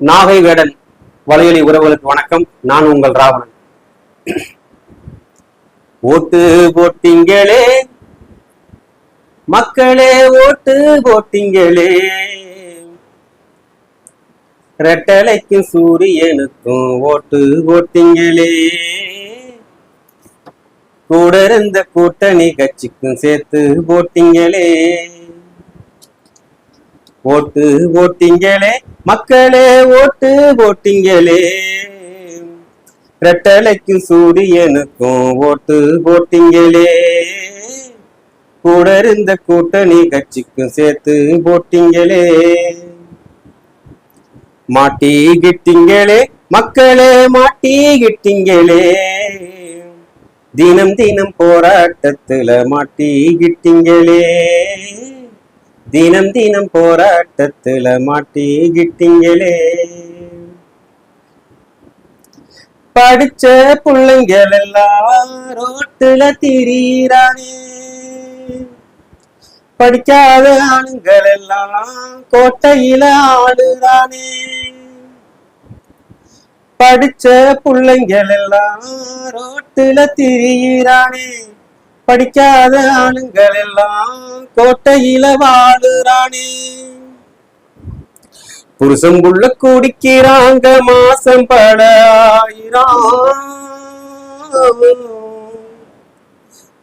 நாகை வேடன் வலையொலி உறவுகளுக்கு வணக்கம். நான் உங்கள் ராவணன். ஓட்டு போட்டிங்களே மக்களே, ஓட்டு போட்டிங்களே, ரெட்டலைக்கும் சூரியனுக்கும் ஓட்டு போட்டிங்களே, கூட இருந்த கூட்டணி கட்சிக்கும் சேர்த்து போட்டிங்களே, ஓட்டு போட்டிங்களே மக்களே, ஓட்டு போட்டிங்களே, ரெட்டலைக்கும் சூரியனுக்கும் ஓட்டு போட்டிங்களே, கூட இருந்த கூட்டணி கட்சிக்கும் சேர்த்து போட்டிங்களே, மாட்டிக்கிட்டீங்களே மக்களே, மாட்டிக்கிட்டீங்களே, தினம் தினம் போராட்டத்துல மாட்டிக்கிட்டீங்களே, தினம் தினம் போராட்டத்துல மாட்டிக்கிட்டீங்களே, படிச்ச பிள்ளைங்கள் எல்லாம் ரோட்டுல திரியிறானே, படிக்காத ஆளுங்கள் எல்லாம் கோட்டையில ஆடுறானே, படிச்ச பிள்ளைங்கள் எல்லாம் ரோட்டுல திரியிறானே, படிக்காத ஆளுங்கள் எல்லாம் கோட்டையில வாழுறானே, புருஷன் புள்ள குடிக்கிறாங்க மாசம் பல ஆயிரம்,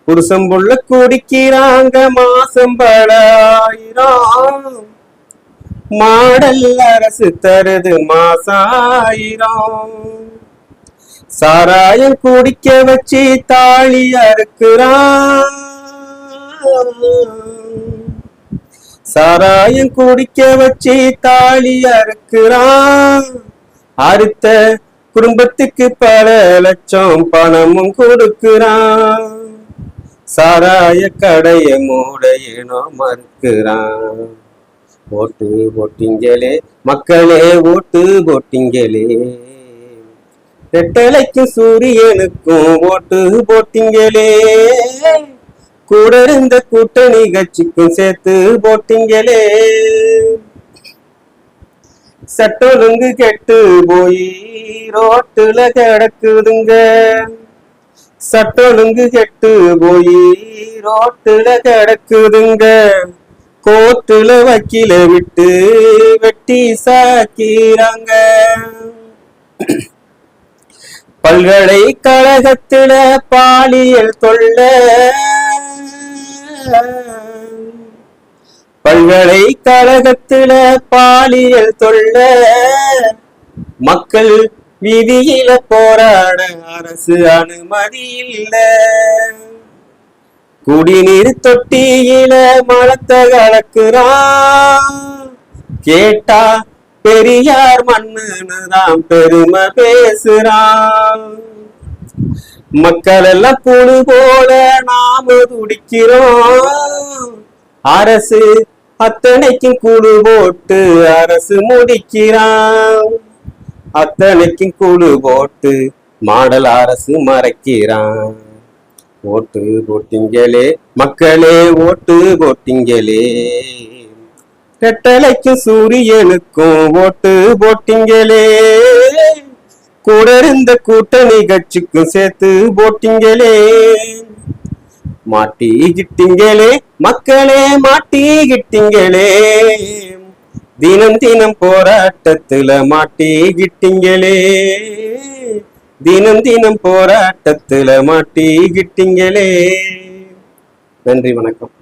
புருஷன் புள்ள குடிக்கிறாங்க மாசம் பல ஆயிரம், மாடல் அரசு தருது மாசாயிரம், சாராயம் குடிக்க வச்சு தாலி அறுக்கிறான், சாராயம் குடிக்க வச்சு தாலி அறுக்கிறான், அறுத்த குடும்பத்துக்கு பல லட்சம் பணமும் கொடுக்கிறான், சாராய கடைய மூடையனோ மறுக்கிறான். ஓட்டு போட்டிங்களே மக்களே, ஓட்டு போட்டிங்களே, ரெட்டலைக்கும் சூரியனுக்கும் ஓட்டு போட்டிங்களே, கூட இருந்த கூட்டணி கட்சிக்கும் சேர்த்து போட்டிங்களே, சட்டம் ஒழுங்கு கெட்டு போய் ரோட்டுல கிடக்குதுங்க, சட்டம் ஒழுங்கு கெட்டு போய் ரோட்டுல கிடக்குதுங்க, கோர்ட்டுல வக்கீல விட்டு வெட்டி சாக்கிறாங்க, பல்கலைக்கழகத்துல பாலியல் தொல்லை, பல்கலைக்கழகத்துல பாலியல் தொல்லை, மக்கள் வீதியில போராட அரசு அனுமதி இல்ல, குடிநீர் தொட்டியில மலத்தை கலக்குறான், கேட்டா பெரியார் மண்ணுதான் பெருமை பேசுறான், மக்கள் எல்லாம் புழு போல நாம துடிக்கிறோம், அரசு அத்தனைக்கும் குழு போட்டு அரசு முடிக்கிறான், அத்தனைக்கும் குழு போட்டு மாடல் அரசு மறைக்கிறான். ஓட்டு போட்டிங்களே மக்களே, ஓட்டு போட்டிங்களே, ரெட்டலைக்கும் சூரியனுக்கும் ஓட்டு போட்டிங்களே, கூட இருந்த கூட்டணி கட்சிக்கும் சேர்த்து போட்டிங்களே, மாட்டிக்கிட்டீங்களே மக்களே, மாட்டிக்கிட்டீங்களே, தினம் தினம் போராட்டத்துல மாட்டிக்கிட்டீங்களே, தினம் தினம் போராட்டத்துல மாட்டிக்கிட்டீங்களே. நன்றி, வணக்கம்.